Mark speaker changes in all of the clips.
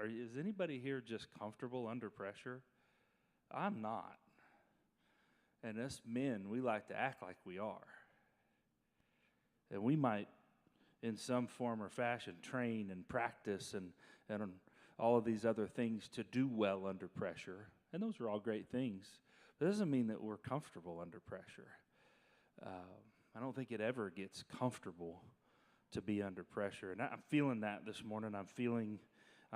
Speaker 1: Is anybody here just comfortable under pressure? I'm not. And us men, we like to act like we are. And we might, in some form or fashion, train and practice and all of these other things to do well under pressure. And those are all great things. But it doesn't mean that we're comfortable under pressure. I don't think it ever gets comfortable to be under pressure. And I'm feeling that this morning. I'm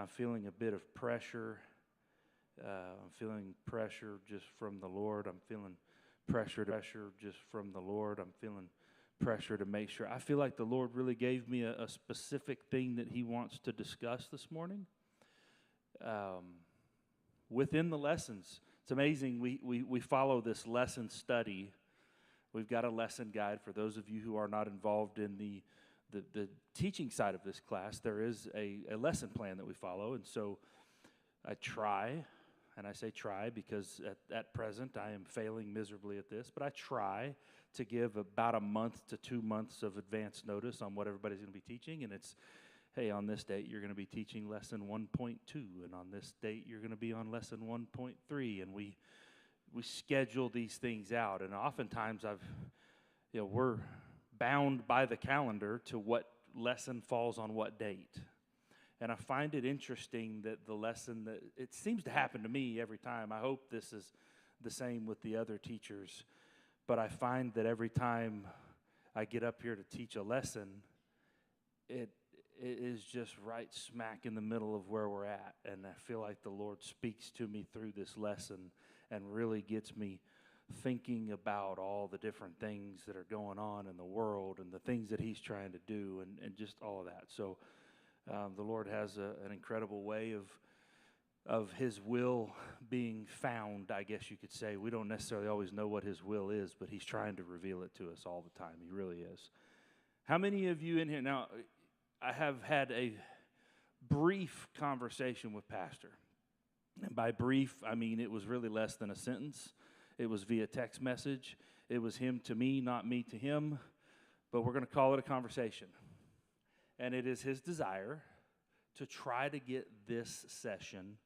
Speaker 1: feeling a bit of pressure. I'm feeling pressure just from the Lord. I'm feeling pressure just from the Lord. I'm feeling pressure to make sure. I feel like the Lord really gave me a specific thing that He wants to discuss this morning. Within the lessons, it's amazing. We follow this lesson study. We've got a lesson guide for those of you who are not involved in the teaching side of this class. There is a lesson plan that we follow, and so I try, and I say try because at present I am failing miserably at this, but I try to give about a month to 2 months of advance notice on what everybody's going to be teaching, and it's, hey, on this date you're going to be teaching lesson 1.2, and on this date you're going to be on lesson 1.3, and we schedule these things out, and oftentimes we're bound by the calendar to what lesson falls on what date. And I find it interesting that the lesson that it seems to happen to me every time. I hope this is the same with the other teachers, but I find that every time I get up here to teach a lesson, it is just right smack in the middle of where we're at, and I feel like the Lord speaks to me through this lesson and really gets me thinking about all the different things that are going on in the world and the things that He's trying to do and just all of that. So the Lord has an incredible way of His will being found, I guess you could say. We don't necessarily always know what His will is, but He's trying to reveal it to us all the time. He really is. How many of you in here, now I have had a brief conversation with Pastor. And by brief, I mean it was really less than a sentence. It was via text message. It was him to me, not me to him. But we're going to call it a conversation. And it is his desire to try to get this session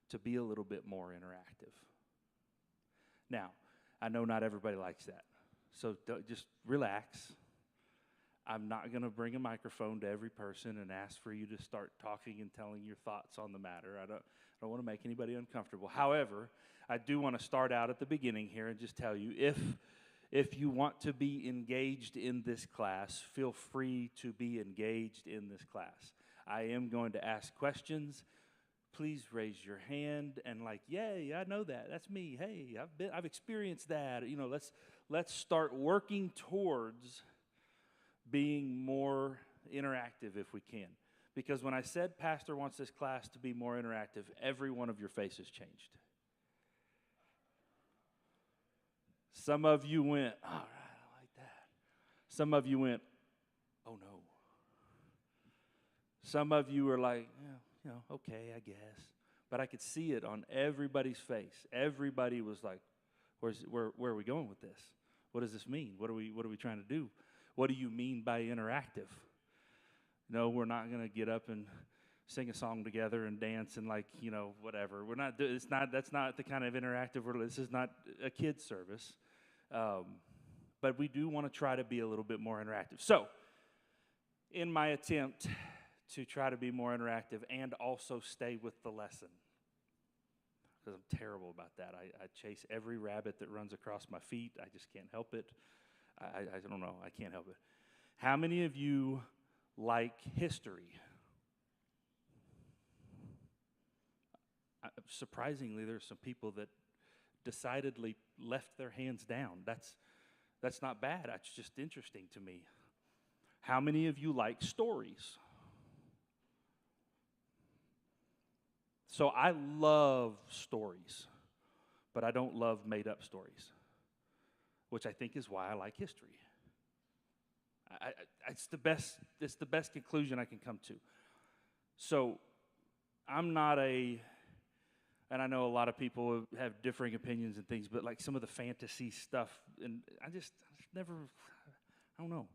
Speaker 1: to be a little bit more interactive. Now, I know not everybody likes that. So just relax. I'm not going to bring a microphone to every person and ask for you to start talking and telling your thoughts on the matter. I don't want to make anybody uncomfortable. However, I do want to start out at the beginning here and just tell you, if you want to be engaged in this class, feel free to be engaged in this class. I am going to ask questions. Please raise your hand and yay, I know that. That's me. Hey, I've experienced that. Let's start working towards being more interactive if we can. Because when I said Pastor wants this class to be more interactive, every one of your faces changed. Some of you went, all right, I like that. Some of you went, oh no. Some of you were like, yeah, okay, I guess. But I could see it on everybody's face. Everybody was like, where are we going with this? What does this mean? What are we trying to do? What do you mean by interactive? No, we're not going to get up and sing a song together and dance and whatever. We're not. That's not the kind of interactive. This is not a kids service, but we do want to try to be a little bit more interactive. So, in my attempt to try to be more interactive and also stay with the lesson, because I'm terrible about that. I chase every rabbit that runs across my feet. I just can't help it. I don't know. I can't help it. How many of you like history? Surprisingly, there's some people that decidedly left their hands down. That's not bad. That's just interesting to me. How many of you like stories? So I love stories, but I don't love made-up stories, which I think is why I like history. It's the best conclusion I can come to. So I'm not and I know a lot of people have differing opinions and things, but some of the fantasy stuff, and I don't know,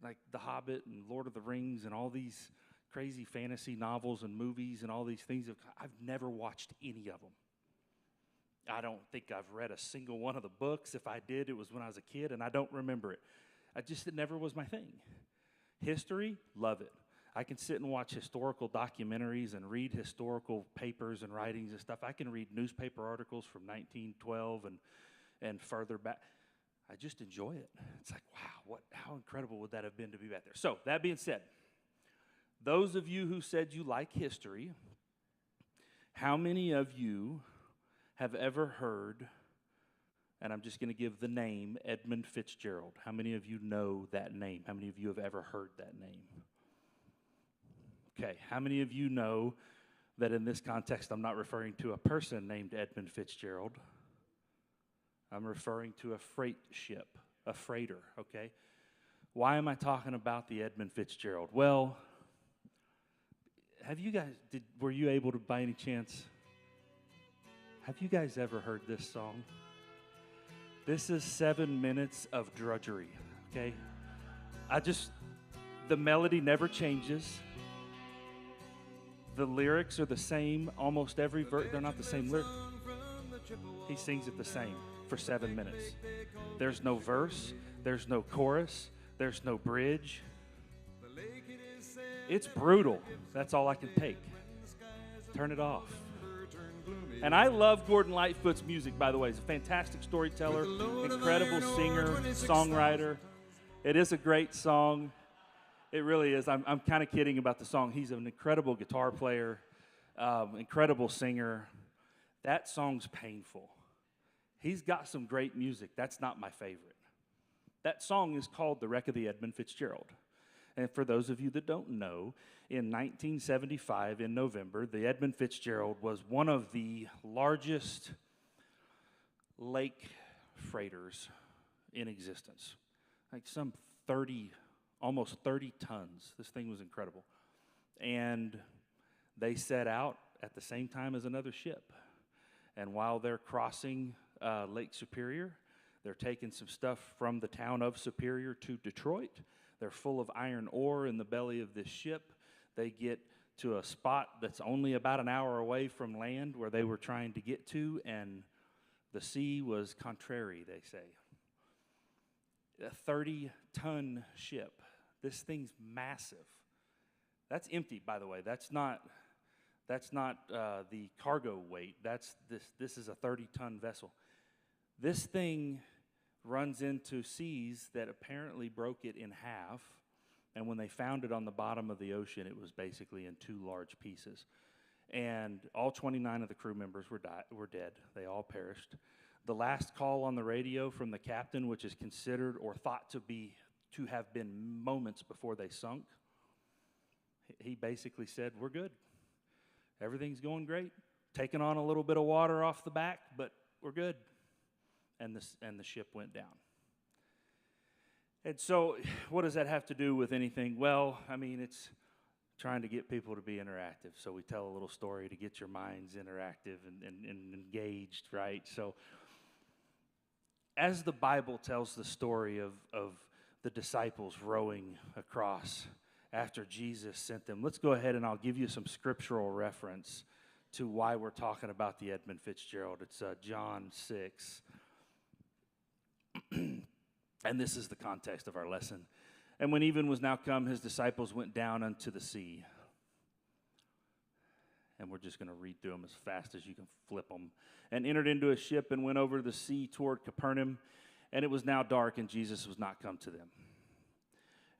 Speaker 1: like The Hobbit and Lord of the Rings and all these crazy fantasy novels and movies and all these things. I've never watched any of them. I don't think I've read a single one of the books. If I did, it was when I was a kid, and I don't remember it. It never was my thing. History, love it. I can sit and watch historical documentaries and read historical papers and writings and stuff. I can read newspaper articles from 1912 and further back. I just enjoy it. It's like, wow, how incredible would that have been to be back there? So, that being said, those of you who said you like history, how many of you have ever heard, and I'm just going to give the name, Edmund Fitzgerald? How many of you know that name? How many of you have ever heard that name? Okay, how many of you know that in this context I'm not referring to a person named Edmund Fitzgerald? I'm referring to a freight ship, a freighter, okay? Why am I talking about the Edmund Fitzgerald? Well, were you able to, by any chance, have you guys ever heard this song? This is 7 minutes of drudgery, okay? The melody never changes. The lyrics are the same, almost every verse. They're not the same lyrics. He sings it the same for 7 minutes. There's no verse. There's no chorus. There's no bridge. It's brutal. That's all I can take. Turn it off. And I love Gordon Lightfoot's music, by the way. He's a fantastic storyteller, incredible singer, songwriter. It is a great song. It really is. I'm kind of kidding about the song. He's an incredible guitar player, incredible singer. That song's painful. He's got some great music. That's not my favorite. That song is called The Wreck of the Edmund Fitzgerald. And for those of you that don't know, in 1975, in November, the Edmund Fitzgerald was one of the largest lake freighters in existence. Like some almost 30 tons. This thing was incredible. And they set out at the same time as another ship. And while they're crossing Lake Superior, they're taking some stuff from the town of Superior to Detroit. They're full of iron ore in the belly of this ship. They get to a spot that's only about an hour away from land where they were trying to get to, and the sea was contrary, they say. A 30-ton ship. This thing's massive. That's empty, by the way. That's not the cargo weight. This is a 30-ton vessel. This thing runs into seas that apparently broke it in half, and when they found it on the bottom of the ocean, it was basically in two large pieces. And all 29 of the crew members were dead. They all perished. The last call on the radio from the captain, which is considered or thought to have been moments before they sunk, he basically said, "We're good. Everything's going great. Taking on a little bit of water off the back, but we're good." And the ship went down. And so, what does that have to do with anything? Well, I mean, it's trying to get people to be interactive. So we tell a little story to get your minds interactive and engaged, right? So, as the Bible tells the story of the disciples rowing across after Jesus sent them, let's go ahead and I'll give you some scriptural reference to why we're talking about the Edmund Fitzgerald. It's John 6. And this is the context of our lesson. "And when even was now come, his disciples went down unto the sea." And we're just going to read through them as fast as you can flip them. "And entered into a ship and went over the sea toward Capernaum. And it was now dark, and Jesus was not come to them.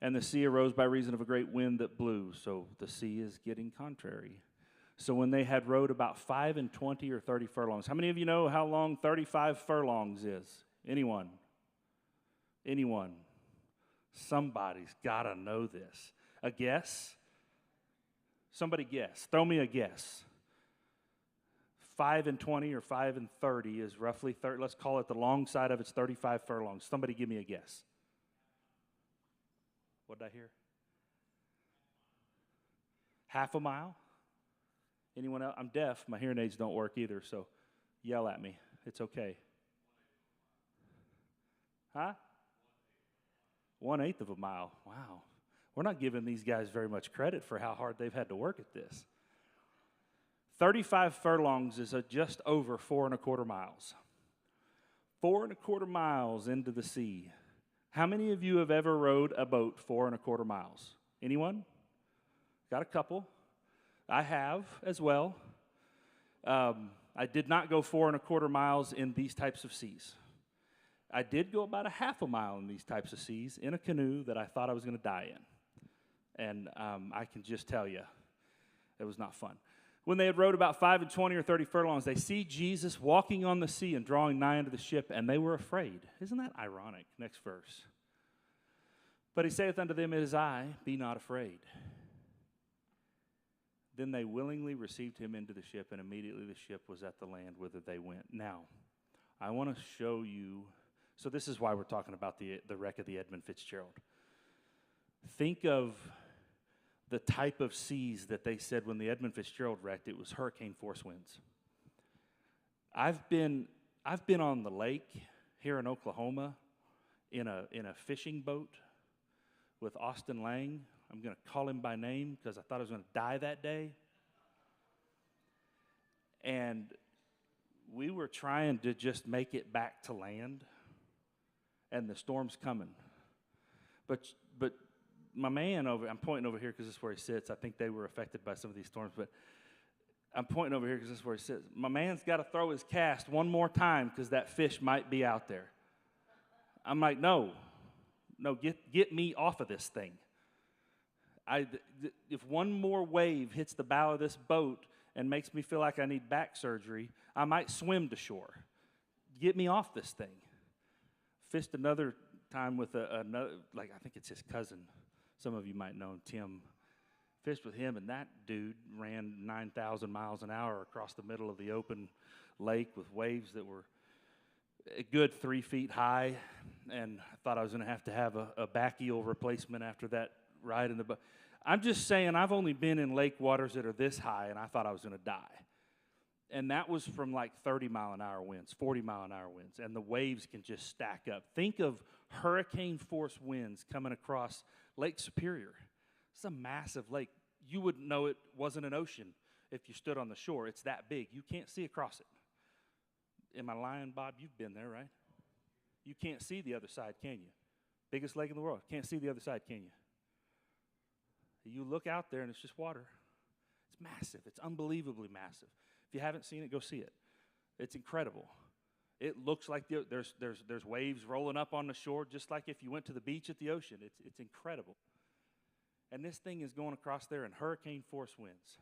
Speaker 1: And the sea arose by reason of a great wind that blew." So the sea is getting contrary. "So when they had rowed about 25 or 30 furlongs." How many of you know how long 35 furlongs is? Anyone? Anyone? Somebody's got to know this. A guess? Somebody guess. Throw me a guess. 5 and 20 or 5 and 30 is roughly 30. Let's call it the long side of it's 35 furlongs. Somebody give me a guess. What did I hear? Half a mile? Anyone else? I'm deaf. My hearing aids don't work either, so yell at me. It's okay. Huh? 1/8 of a mile. Wow. We're not giving these guys very much credit for how hard they've had to work at this. 35 furlongs is just over 4.25 miles. 4.25 miles into the sea. How many of you have ever rowed a boat 4.25 miles? Anyone? Got a couple. I have as well. I did not go 4.25 miles in these types of seas. I did go about a half a mile in these types of seas in a canoe that I thought I was going to die in. And I can just tell you, it was not fun. When they had rowed about 5 and 20 or 30 furlongs, they see Jesus walking on the sea and drawing nigh unto the ship, and they were afraid. Isn't that ironic? Next verse. But he saith unto them, It is I, be not afraid. Then they willingly received him into the ship, and immediately the ship was at the land whither they went. Now, I want to show you, so this is why we're talking about the wreck of the Edmund Fitzgerald. Think of the type of seas that they said when the Edmund Fitzgerald wrecked, it was hurricane force winds. I've been on the lake here in Oklahoma in a fishing boat with Austin Lang. I'm going to call him by name because I thought I was going to die that day. And we were trying to just make it back to land, and the storm's coming. But my man I'm pointing over here because this is where he sits. I think they were affected by some of these storms, but I'm pointing over here because this is where he sits. My man's got to throw his cast one more time because that fish might be out there. I'm like, no, get me off of this thing. If one more wave hits the bow of this boat and makes me feel like I need back surgery, I might swim to shore. Get me off this thing. Fished another time with another, like I think it's his cousin. Some of you might know him, Tim. Fished with him, and that dude ran 9,000 miles an hour across the middle of the open lake with waves that were a good 3 feet high, and I thought I was going to have a back eel replacement after that ride in the boat. I'm just saying, I've only been in lake waters that are this high, and I thought I was going to die. And that was from like 30-mile-an-hour winds, 40-mile-an-hour winds, and the waves can just stack up. Think of hurricane-force winds coming across Lake Superior. It's a massive lake. You wouldn't know it wasn't an ocean if you stood on the shore. It's that big. You can't see across it. Am I lying, Bob? You've been there, right? You can't see the other side, can you? Biggest lake in the world. Can't see the other side, can you? You look out there, and it's just water. It's massive. It's unbelievably massive. If you haven't seen it, go see it. It's incredible. It looks like there's waves rolling up on the shore, just like if you went to the beach at the ocean. It's incredible. And this thing is going across there in hurricane force winds.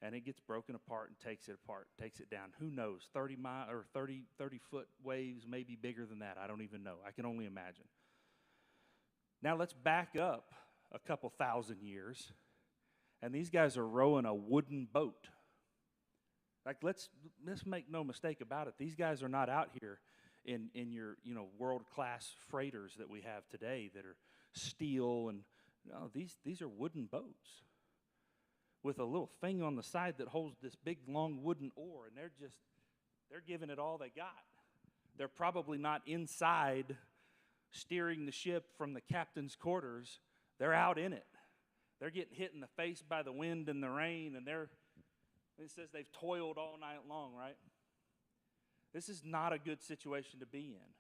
Speaker 1: And it gets broken apart and takes it down. Who knows? 30 foot waves, maybe bigger than that. I don't even know. I can only imagine. Now let's back up a couple thousand years, and these guys are rowing a wooden boat. Like, let's make no mistake about it. These guys are not out here in your world-class freighters that we have today that are steel, and no, these are wooden boats with a little thing on the side that holds this big long wooden oar, and they're giving it all they got. They're probably not inside steering the ship from the captain's quarters. They're out in it. They're getting hit in the face by the wind and the rain, and it says they've toiled all night long, right? This is not a good situation to be in.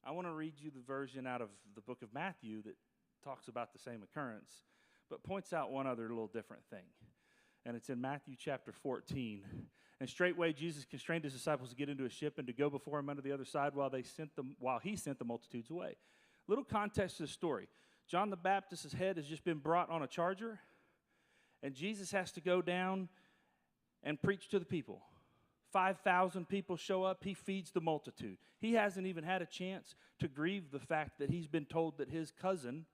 Speaker 1: I want to read you the version out of the book of Matthew that talks about the same occurrence, but points out one other little different thing. And it's in Matthew chapter 14. And straightway Jesus constrained his disciples to get into a ship and to go before him unto the other side while he sent the multitudes away. Little context to the story. John the Baptist's head has just been brought on a charger, and Jesus has to go down and preach to the people. 5,000 people show up. He feeds the multitude. He hasn't even had a chance to grieve the fact that he's been told that his cousin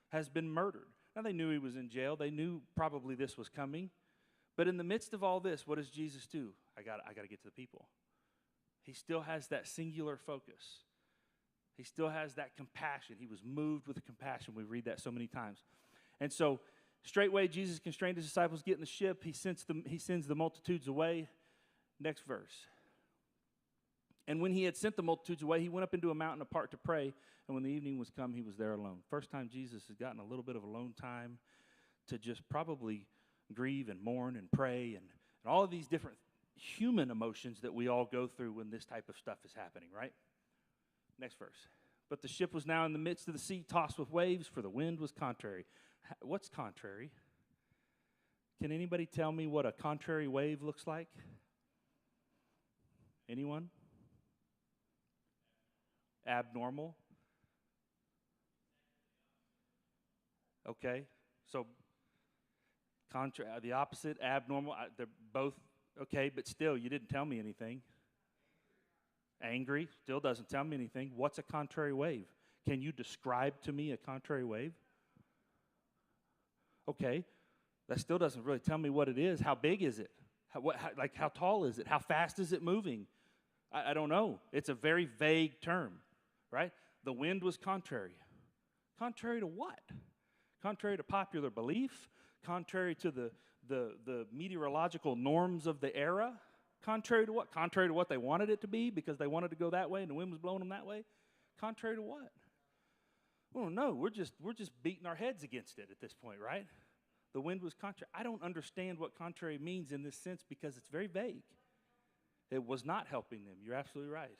Speaker 1: has been murdered. Now, they knew he was in jail. They knew probably this was coming. But in the midst of all this, what does Jesus do? I got to get to the people. He still has that singular focus. He still has that compassion. He was moved with compassion. We read that so many times. And so, straightway, Jesus constrained his disciples to get in the ship. He sends the multitudes away. Next verse. And when he had sent the multitudes away, he went up into a mountain apart to pray. And when the evening was come, he was there alone. First time Jesus has gotten a little bit of alone time to just probably grieve and mourn and pray and all of these different human emotions that we all go through when this type of stuff is happening, right? Next verse. But the ship was now in the midst of the sea, tossed with waves, for the wind was contrary. What's contrary? Can anybody tell me what a contrary wave looks like? Anyone? Abnormal. Okay, so the opposite, abnormal. They're both okay, but still, you didn't tell me anything. Angry, still doesn't tell me anything. What's a contrary wave? Can you describe to me a contrary wave? Okay, that still doesn't really tell me what it is. How big is it? How tall is it? How fast is it moving? I don't know. It's a very vague term, right? The wind was contrary. Contrary to what? Contrary to popular belief? Contrary to the meteorological norms of the era? Contrary to what? Contrary to what they wanted it to be because they wanted to go that way and the wind was blowing them that way? Contrary to what? Well, no, we're just beating our heads against it at this point, right? The wind was contrary. I don't understand what contrary means in this sense because it's very vague. It was not helping them. You're absolutely right.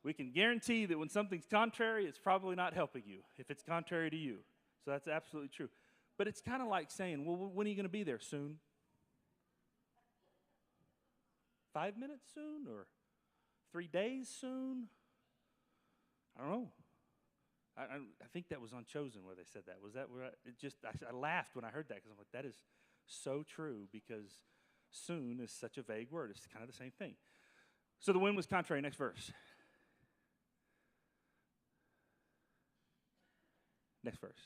Speaker 1: We can guarantee that when something's contrary, it's probably not helping you if it's contrary to you. So that's absolutely true. But it's kind of like saying, well, when are you going to be there? Soon? 5 minutes soon? Or 3 days soon? I don't know. I think that was on Chosen where they said that. Was that where I laughed when I heard that because I'm like, that is so true because soon is such a vague word. It's kind of the same thing. So the wind was contrary. Next verse. Next verse.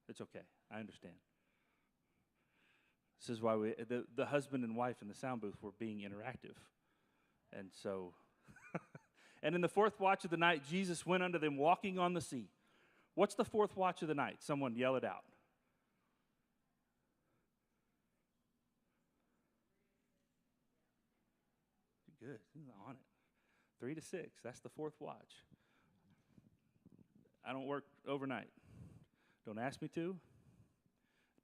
Speaker 1: It's okay. I understand. This is why the husband and wife in the sound booth were being interactive. And so, and in the fourth watch of the night, Jesus went unto them walking on the sea. What's the fourth watch of the night? Someone yell it out. Good. He's on it. 3 to 6. That's the fourth watch. I don't work overnight. Don't ask me to.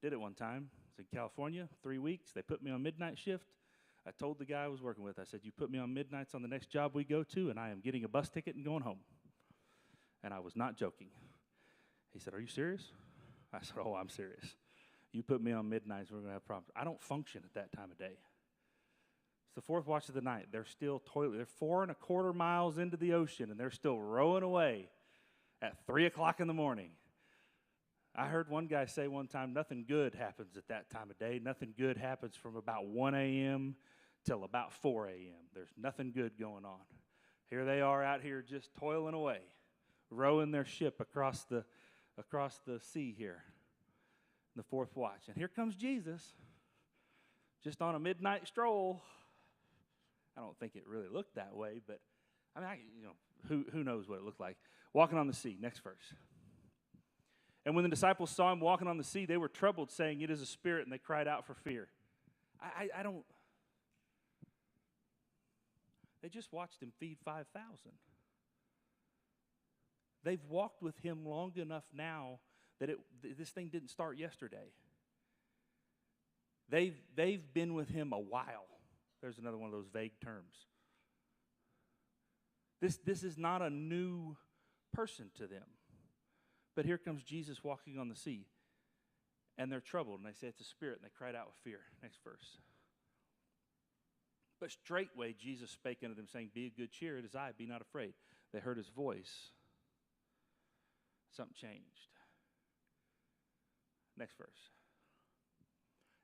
Speaker 1: Did it one time. It's in California, 3 weeks. They put me on midnight shift. I told the guy I was working with, I said, you put me on midnights on the next job we go to, and I am getting a bus ticket and going home. And I was not joking. He said, are you serious? I said, oh, I'm serious. You put me on midnights, we're going to have problems. I don't function at that time of day. It's the fourth watch of the night. They're still toiling. They're 4.25 miles into the ocean, and they're still rowing away at 3 o'clock in the morning. I heard one guy say one time, nothing good happens at that time of day. Nothing good happens from about 1 a.m. till about 4 a.m. There's nothing good going on. Here they are out here just toiling away, rowing their ship across the sea here, in the fourth watch. And here comes Jesus, just on a midnight stroll. I don't think it really looked that way, but I mean, who knows what it looked like. Walking on the sea. Next verse. And when the disciples saw him walking on the sea, they were troubled, saying, it is a spirit, and they cried out for fear. I don't. They just watched him feed 5,000. They've walked with him long enough now that this thing didn't start yesterday. They've been with him a while. There's another one of those vague terms. This is not a new person to them. But here comes Jesus walking on the sea, and they're troubled, and they say it's a spirit, and they cried out with fear. Next verse. But straightway Jesus spake unto them, saying, be of good cheer, it is I, be not afraid. They heard his voice. Something changed. Next verse.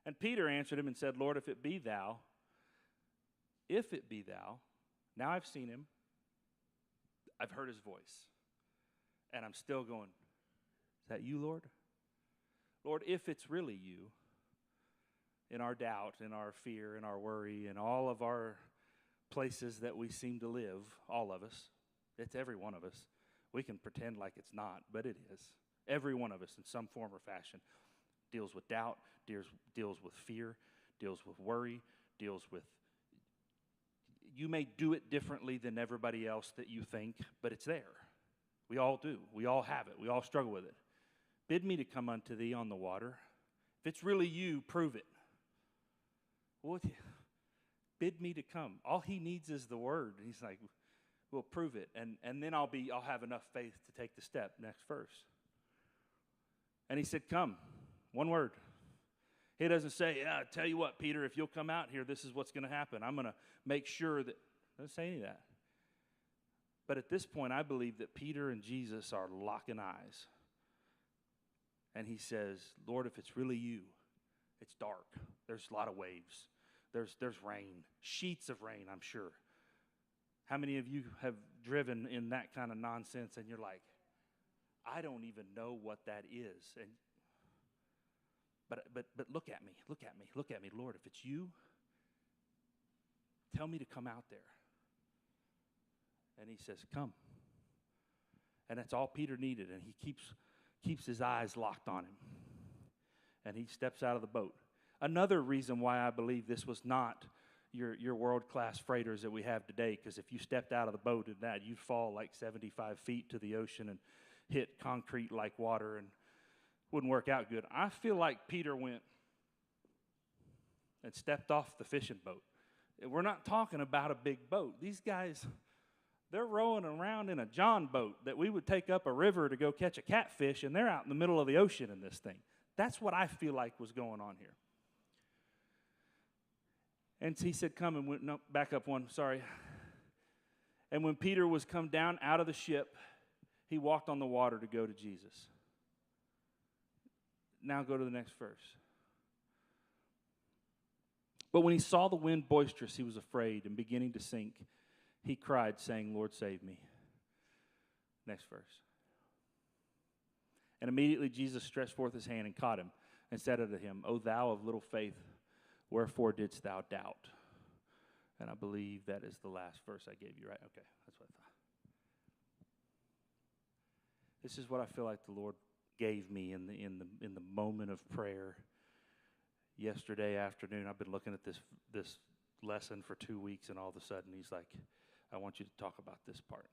Speaker 1: And Peter answered him and said, Lord, if it be thou, now I've seen him, I've heard his voice, and I'm still going, is that you, Lord? Lord, if it's really you, in our doubt, in our fear, in our worry, in all of our places that we seem to live, all of us, it's every one of us. We can pretend like it's not, but it is. Every one of us in some form or fashion deals with doubt, deals with fear, deals with worry, deals with, You may do it differently than everybody else that you think, but it's there. We all do. We all have it. We all struggle with it. Bid me to come unto thee on the water. If it's really you, prove it. Well, bid me to come. All he needs is the word. And he's like, we'll prove it. And then I'll have enough faith to take the step. Next verse. And he said, come. One word. He doesn't say, yeah, tell you what, Peter, if you'll come out here, this is what's going to happen. I'm going to make sure that. Doesn't say any of that. But at this point, I believe that Peter and Jesus are locking eyes. And he says, Lord, if it's really you, it's dark. There's a lot of waves. There's rain, sheets of rain, I'm sure. How many of you have driven in that kind of nonsense and you're like, I don't even know what that is. And But look at me, Lord, if it's you, tell me to come out there. And he says, come. And that's all Peter needed, and he keeps his eyes locked on him. And he steps out of the boat. Another reason why I believe this was not your world-class freighters that we have today, because if you stepped out of the boat in that, you'd fall like 75 feet to the ocean and hit concrete like water and wouldn't work out good. I feel like Peter went and stepped off the fishing boat. We're not talking about a big boat. These guys, they're rowing around in a John boat that we would take up a river to go catch a catfish, and they're out in the middle of the ocean in this thing. That's what I feel like was going on here. And he said, come, and went, no, back up one, sorry. And when Peter was come down out of the ship, he walked on the water to go to Jesus. Now go to the next verse. But when he saw the wind boisterous, he was afraid, and beginning to sink, he cried, saying, Lord, save me. Next verse. And immediately Jesus stretched forth his hand and caught him, and said unto him, O thou of little faith, wherefore didst thou doubt? And I believe that is the last verse I gave you, right? Okay, that's what I thought. This is what I feel like the Lord gave me in the moment of prayer yesterday afternoon. I've been looking at this lesson for 2 weeks, and all of a sudden he's like, I want you to talk about this part.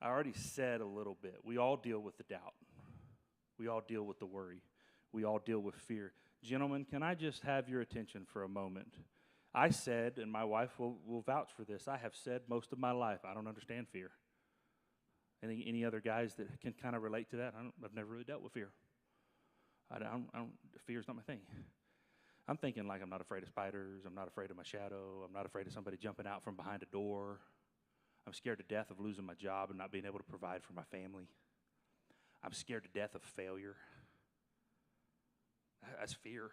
Speaker 1: I already said a little bit. We all deal with the doubt. We all deal with the worry. We all deal with fear. Gentlemen, can I just have your attention for a moment? I said, and my wife will vouch for this, I have said most of my life, I don't understand fear. Any other guys that can kind of relate to that? I've never really dealt with fear. Fear's not my thing. I'm thinking like I'm not afraid of spiders. I'm not afraid of my shadow. I'm not afraid of somebody jumping out from behind a door. I'm scared to death of losing my job and not being able to provide for my family. I'm scared to death of failure. That's fear.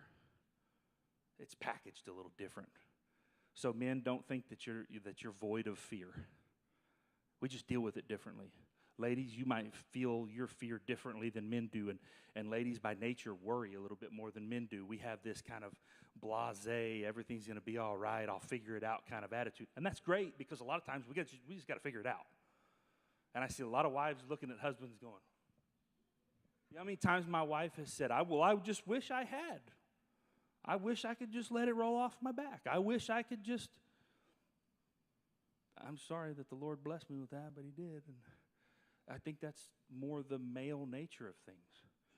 Speaker 1: It's packaged a little different. So men, don't think that you're void of fear. We just deal with it differently. Ladies, you might feel your fear differently than men do, and ladies by nature worry a little bit more than men do. We have this kind of blasé, everything's going to be all right, I'll figure it out kind of attitude. And that's great, because a lot of times we just got to figure it out. And I see a lot of wives looking at husbands going, you know how many times my wife has said, I just wish I had. I wish I could just let it roll off my back. I wish I could just. I'm sorry that the Lord blessed me with that, but he did. And I think that's more the male nature of things.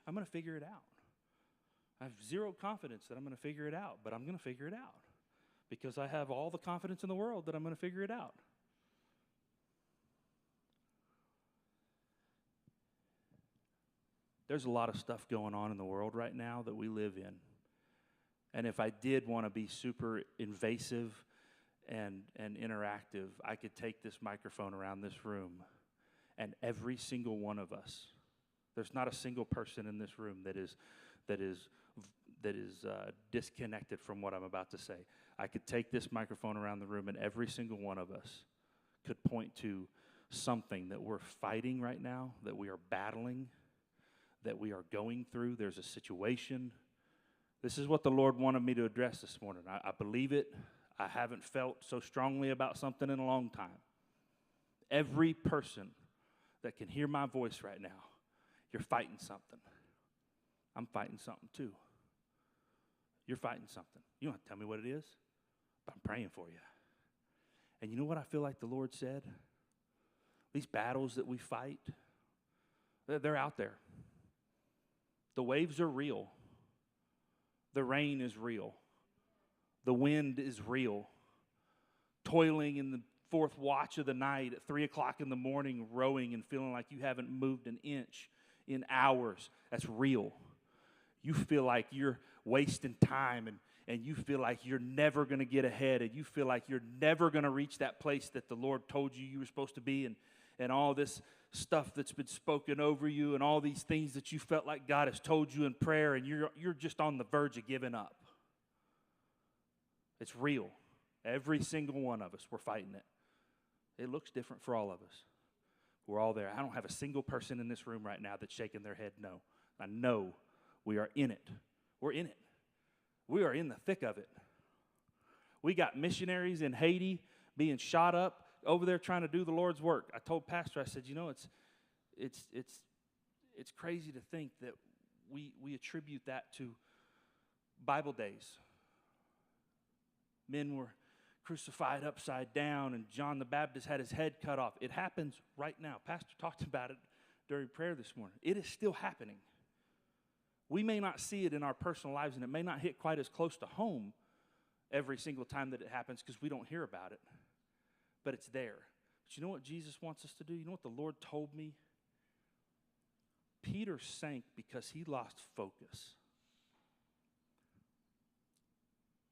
Speaker 1: I'm going to figure it out. I have zero confidence that I'm going to figure it out, but I'm going to figure it out because I have all the confidence in the world that I'm going to figure it out. There's a lot of stuff going on in the world right now that we live in. And if I did want to be super invasive and interactive, I could take this microphone around this room, and every single one of us, there's not a single person in this room that is disconnected from what I'm about to say. I could take this microphone around the room, and every single one of us could point to something that we're fighting right now, that we are battling, that we are going through. There's a situation. This is what the Lord wanted me to address this morning. I believe it. I haven't felt so strongly about something in a long time. Every person that can hear my voice right now, you're fighting something. I'm fighting something too. You're fighting something. You don't have to tell me what it is, But I'm praying for you. And you know what I feel like the Lord said? These battles that we fight, they're out there. The waves are real. The rain is real. The wind is real. Toiling in the fourth watch of the night at 3 o'clock in the morning, rowing and feeling like you haven't moved an inch in hours, that's real. You feel like you're wasting time and you feel like you're never going to get ahead and you feel like you're never going to reach that place that the Lord told you you were supposed to be, and all this stuff that's been spoken over you and all these things that you felt like God has told you in prayer, and you're just on the verge of giving up. It's real. Every single one of us, we're fighting it. It looks different for all of us. We're all there. I don't have a single person in this room right now that's shaking their head no. I know we are in it. We're in it. We are in the thick of it. We got missionaries in Haiti being shot up over there trying to do the Lord's work. I told Pastor, I said, you know, it's crazy to think that we attribute that to Bible days. Men were crucified upside down, and John the Baptist had his head cut off. It happens right now. Pastor talked about it during prayer this morning. It is still happening. We may not see it in our personal lives, and it may not hit quite as close to home every single time that it happens because we don't hear about it. But it's there. But you know what Jesus wants us to do? You know what the Lord told me? Peter sank because he lost focus.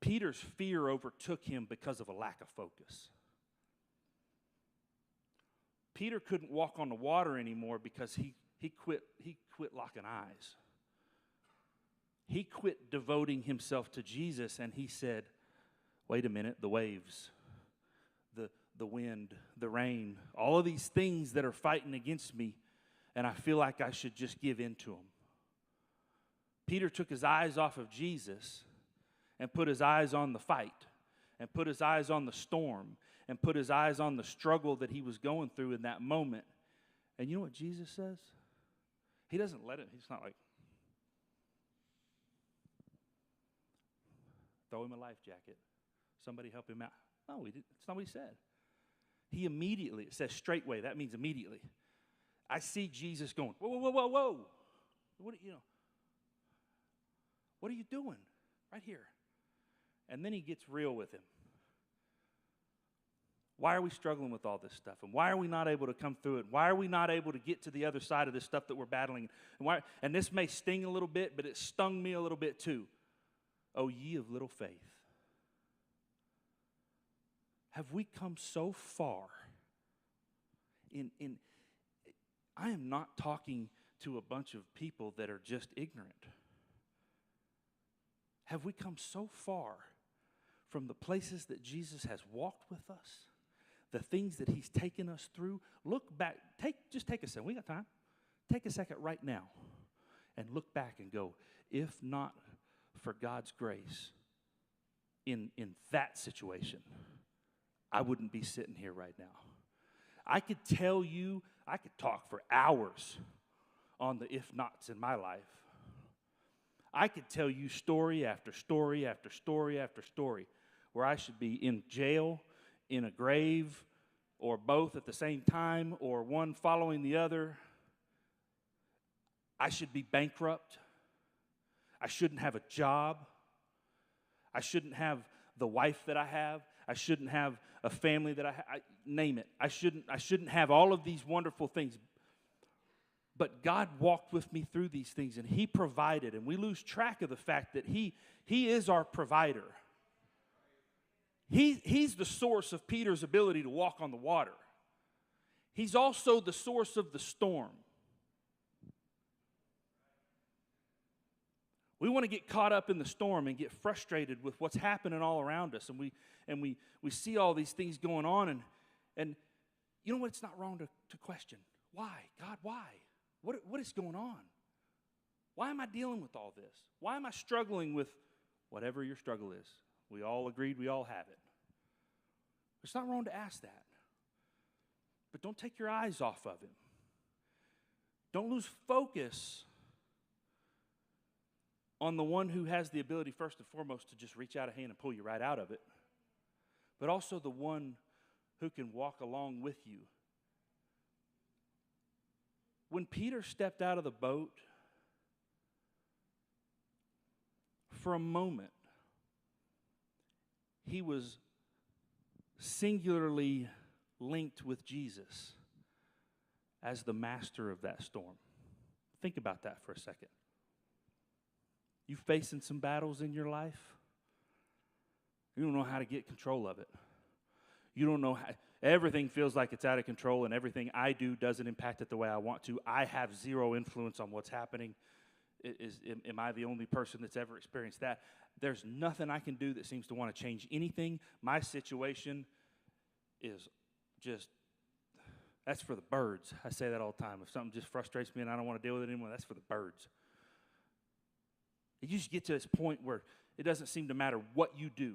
Speaker 1: Peter's fear overtook him because of a lack of focus. Peter couldn't walk on the water anymore because he quit locking eyes. He quit devoting himself to Jesus, and he said, wait a minute, the waves, the wind, the rain, all of these things that are fighting against me, and I feel like I should just give in to them. Peter took his eyes off of Jesus and put his eyes on the fight, and put his eyes on the storm, and put his eyes on the struggle that he was going through in that moment. And you know what Jesus says? He doesn't let it. He's not like, throw him a life jacket. Somebody help him out. No, that's not what he said. He immediately, it says straightway. That means immediately. I see Jesus going, whoa, whoa, whoa, whoa, whoa. What are you doing right here? And then he gets real with him. Why are we struggling with all this stuff? And why are we not able to come through it? Why are we not able to get to the other side of this stuff that we're battling? And this may sting a little bit, but it stung me a little bit too. O ye of little faith. Have we come so far I am not talking to a bunch of people that are just ignorant. Have we come so far from the places that Jesus has walked with us, the things that he's taken us through? Look back, just take a second. We got time. Take a second right now and look back and go, if not for God's grace in that situation, I wouldn't be sitting here right now. I could tell you, I could talk for hours on the if-nots in my life. I could tell you story after story after story after story where I should be in jail, in a grave, or both at the same time, or one following the other. I should be bankrupt. I shouldn't have a job. I shouldn't have the wife that I have. I shouldn't have a family that I name it. I shouldn't have all of these wonderful things. But God walked with me through these things, and he provided, and we lose track of the fact that he is our provider. He's the source of Peter's ability to walk on the water. He's also the source of the storm. We want to get caught up in the storm and get frustrated with what's happening all around us, and we see all these things going on, and you know what? It's not wrong to question. Why? God, why? What is going on? Why am I dealing with all this? Why am I struggling with whatever your struggle is? We all agreed we all have it. It's not wrong to ask that. But don't take your eyes off of him. Don't lose focus on the one who has the ability, first and foremost, to just reach out a hand and pull you right out of it. but also the one who can walk along with you. When Peter stepped out of the boat, for a moment, he was singularly linked with Jesus as the master of that storm. Think about that for a second. You facing some battles in your life? You don't know how to get control of it. You don't know how. Everything feels like it's out of control, and everything I do doesn't impact it the way I want to. I have zero influence on what's happening. Am I the only person that's ever experienced that? There's nothing I can do that seems to want to change anything. My situation is just, that's for the birds. I say that all the time. If something just frustrates me and I don't want to deal with it anymore, that's for the birds. You just get to this point where it doesn't seem to matter what you do.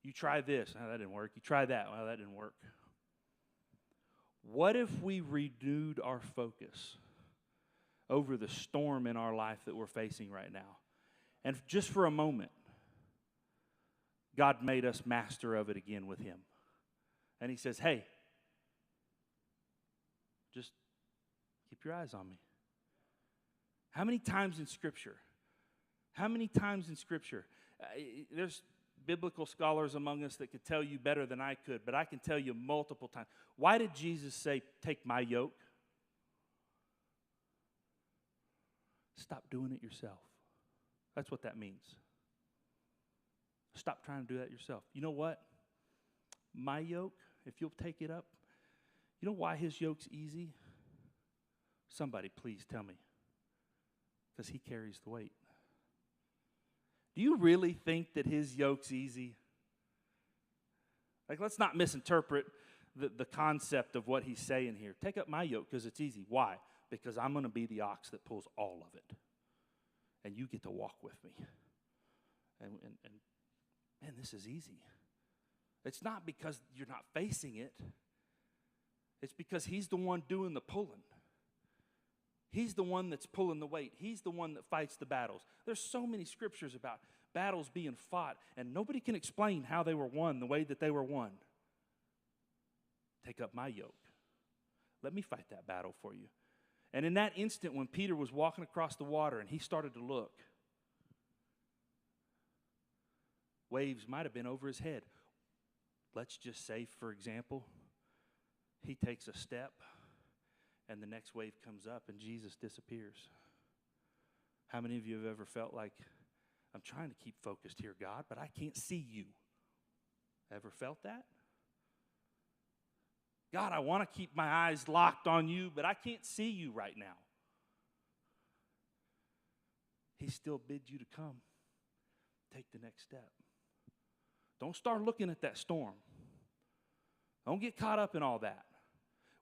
Speaker 1: You try this, oh, that didn't work. You try that, well, that didn't work. What if we renewed our focus over the storm in our life that we're facing right now? And just for a moment, God made us master of it again with Him. And He says, hey, just keep your eyes on me. How many times in Scripture? There's biblical scholars among us that could tell you better than I could, but I can tell you multiple times. Why did Jesus say, take my yoke? Stop doing it yourself. That's what that means. Stop trying to do that yourself. You know what? My yoke, if you'll take it up, you know why His yoke's easy? Somebody please tell me. Because He carries the weight. Do you really think that His yoke's easy? Like, let's not misinterpret the concept of what He's saying here. Take up my yoke because it's easy. Why? Because I'm going to be the ox that pulls all of it. And you get to walk with me. And man, this is easy. It's not because you're not facing it. It's because He's the one doing the pulling. He's the one that's pulling the weight. He's the one that fights the battles. There's so many scriptures about battles being fought, and nobody can explain how they were won the way that they were won. Take up my yoke. Let me fight that battle for you. And in that instant when Peter was walking across the water and he started to look, waves might have been over his head. Let's just say, for example, he takes a step and the next wave comes up and Jesus disappears. How many of you have ever felt like, I'm trying to keep focused here, God, but I can't see you? Ever felt that? God, I want to keep my eyes locked on you, but I can't see you right now. He still bids you to come. Take the next step. Don't start looking at that storm. Don't get caught up in all that.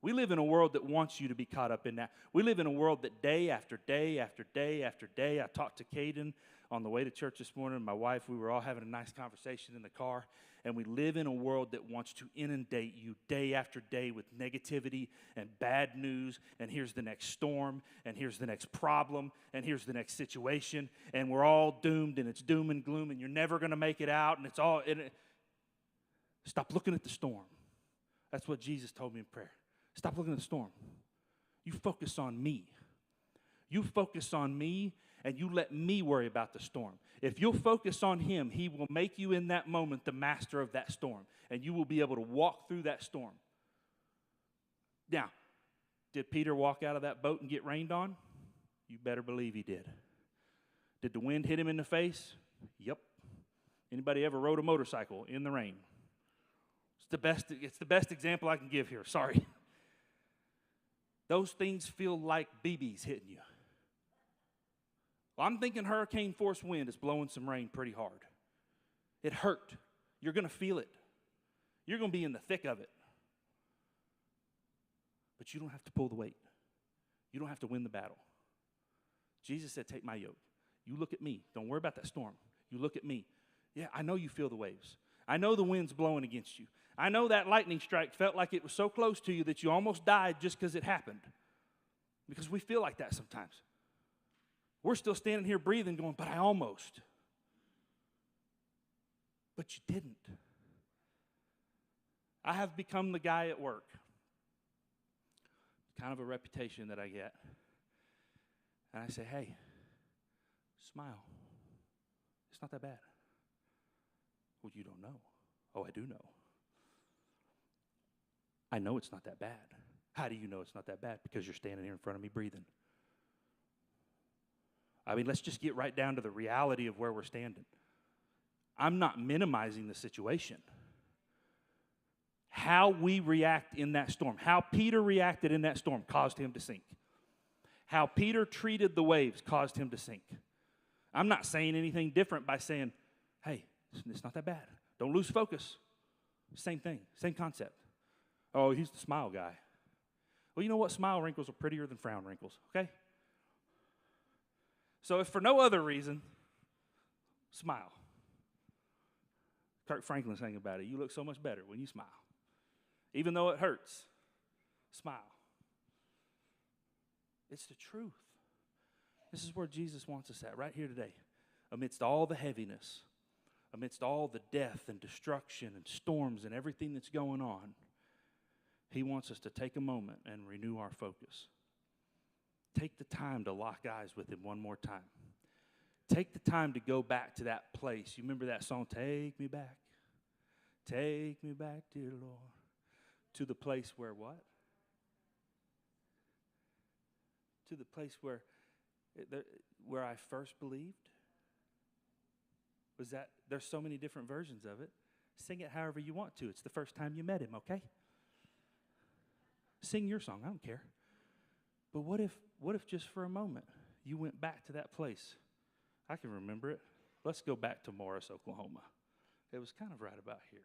Speaker 1: We live in a world that wants you to be caught up in that. We live in a world that day after day after day after day. I talked to Caden on the way to church this morning. My wife, we were all having a nice conversation in the car. And we live in a world that wants to inundate you day after day with negativity and bad news. And here's the next storm. And here's the next problem. And here's the next situation. And we're all doomed. And it's doom and gloom. And you're never going to make it out. And it's all... Stop looking at the storm. That's what Jesus told me in prayer. Stop looking at the storm. You focus on me. You focus on me, and you let me worry about the storm. If you'll focus on Him, He will make you in that moment the master of that storm, and you will be able to walk through that storm. Now, did Peter walk out of that boat and get rained on? You better believe he did. Did the wind hit him in the face? Yep. Anybody ever rode a motorcycle in the rain? It's the best example I can give here. Sorry. Those things feel like BBs hitting you. Well, I'm thinking hurricane force wind is blowing some rain pretty hard. It hurt. You're going to feel it. You're going to be in the thick of it. But you don't have to pull the weight. You don't have to win the battle. Jesus said, take my yoke. You look at me. Don't worry about that storm. You look at me. Yeah, I know you feel the waves. I know the wind's blowing against you. I know that lightning strike felt like it was so close to you that you almost died just because it happened. Because we feel like that sometimes. We're still standing here breathing going, but I almost. But you didn't. I have become the guy at work. Kind of a reputation that I get. And I say, hey, smile. It's not that bad. Well, you don't know. Oh, I do know. I know it's not that bad. How do you know it's not that bad? Because you're standing here in front of me breathing. I mean, let's just get right down to the reality of where we're standing. I'm not minimizing the situation. How we react in that storm, how Peter reacted in that storm caused him to sink. How Peter treated the waves caused him to sink. I'm not saying anything different by saying, hey, it's not that bad. Don't lose focus. Same thing, same concept. Oh, he's the smile guy. Well, you know what? Smile wrinkles are prettier than frown wrinkles, okay? So if for no other reason, smile. Kirk Franklin sang about it. You look so much better when you smile. Even though it hurts, smile. It's the truth. This is where Jesus wants us at, right here today. Amidst all the heaviness, amidst all the death and destruction and storms and everything that's going on, he wants us to take a moment and renew our focus. Take the time to lock eyes with him one more time. Take the time to go back to that place. You remember that song, Take Me Back. Take me back, dear Lord. To the place where what? To the place where I first believed? Was that, there's so many different versions of it. Sing it however you want to. It's the first time you met him, okay? Sing your song, I don't care. But what if just for a moment you went back to that place? I can remember it. Let's go back to Morris, Oklahoma. It was kind of right about here.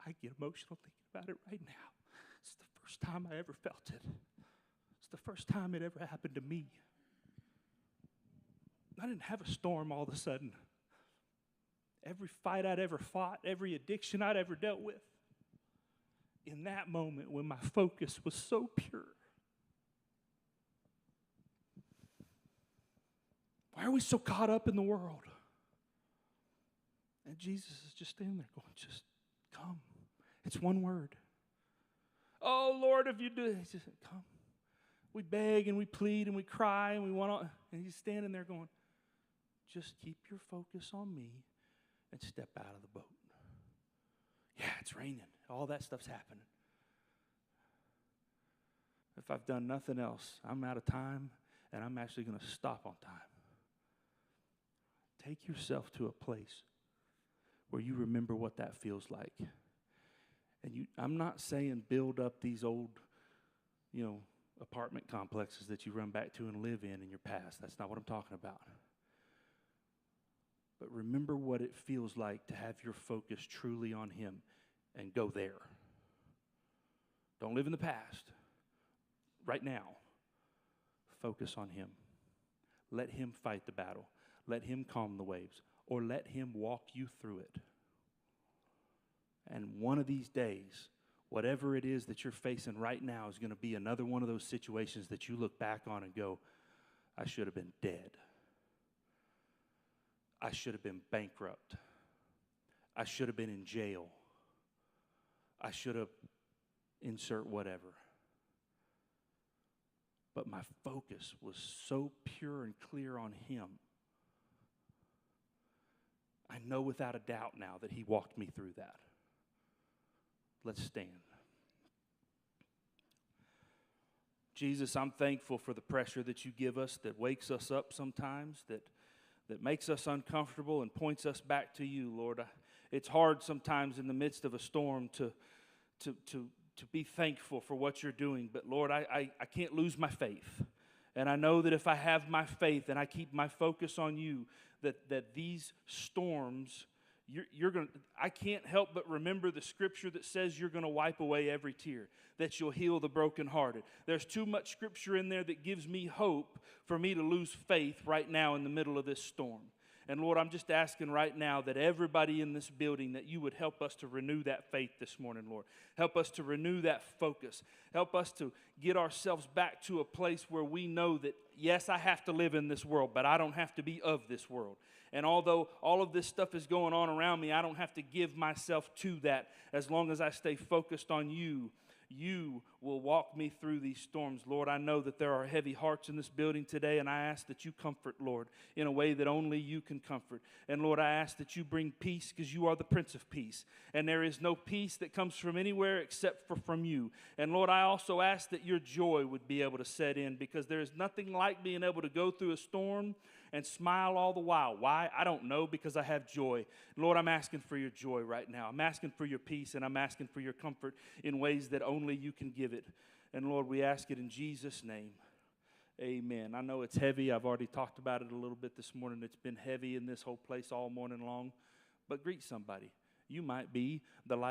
Speaker 1: I get emotional thinking about it right now. It's the first time I ever felt it. It's the first time it ever happened to me. I didn't have a storm all of a sudden. Every fight I'd ever fought, every addiction I'd ever dealt with, in that moment when my focus was so pure. Why are we so caught up in the world? And Jesus is just standing there going, just come. It's one word. Oh, Lord, if you do it, he just said, come. We beg and we plead and we cry and we want to, and he's standing there going, just keep your focus on me and step out of the boat. Yeah, it's raining. All that stuff's happening. If I've done nothing else, I'm out of time, and I'm actually going to stop on time. Take yourself to a place where you remember what that feels like. And I'm not saying build up these old, apartment complexes that you run back to and live in your past. That's not what I'm talking about. But remember what it feels like to have your focus truly on him and go there. Don't live in the past. Right now, focus on him. Let him fight the battle. Let him calm the waves. Or let him walk you through it. And one of these days, whatever it is that you're facing right now is going to be another one of those situations that you look back on and go, I should have been dead. I should have been bankrupt. I should have been in jail. I should have insert whatever. But my focus was so pure and clear on him. I know without a doubt now that he walked me through that. Let's stand. Jesus, I'm thankful for the pressure that you give us that wakes us up sometimes, that makes us uncomfortable and points us back to you, Lord. It's hard sometimes in the midst of a storm to be thankful for what you're doing. But, Lord, I can't lose my faith. And I know that if I have my faith and I keep my focus on you, that these storms, I can't help but remember the scripture that says you're going to wipe away every tear, that you'll heal the brokenhearted. There's too much scripture in there that gives me hope for me to lose faith right now in the middle of this storm. And Lord, I'm just asking right now that everybody in this building, that you would help us to renew that faith this morning, Lord. Help us to renew that focus. Help us to get ourselves back to a place where we know that, yes, I have to live in this world, but I don't have to be of this world. And although all of this stuff is going on around me, I don't have to give myself to that. As long as I stay focused on you, you will walk me through these storms. Lord, I know that there are heavy hearts in this building today, and I ask that you comfort, Lord, in a way that only you can comfort. And Lord, I ask that you bring peace, because you are the Prince of Peace. And there is no peace that comes from anywhere except for from you. And Lord, I also ask that your joy would be able to set in, because there is nothing like being able to go through a storm and smile all the while. Why? I don't know, because I have joy. Lord, I'm asking for your joy right now. I'm asking for your peace, and I'm asking for your comfort in ways that only you can give it. And Lord, we ask it in Jesus' name. Amen. I know it's heavy. I've already talked about it a little bit this morning. It's been heavy in this whole place all morning long. But greet somebody. You might be the light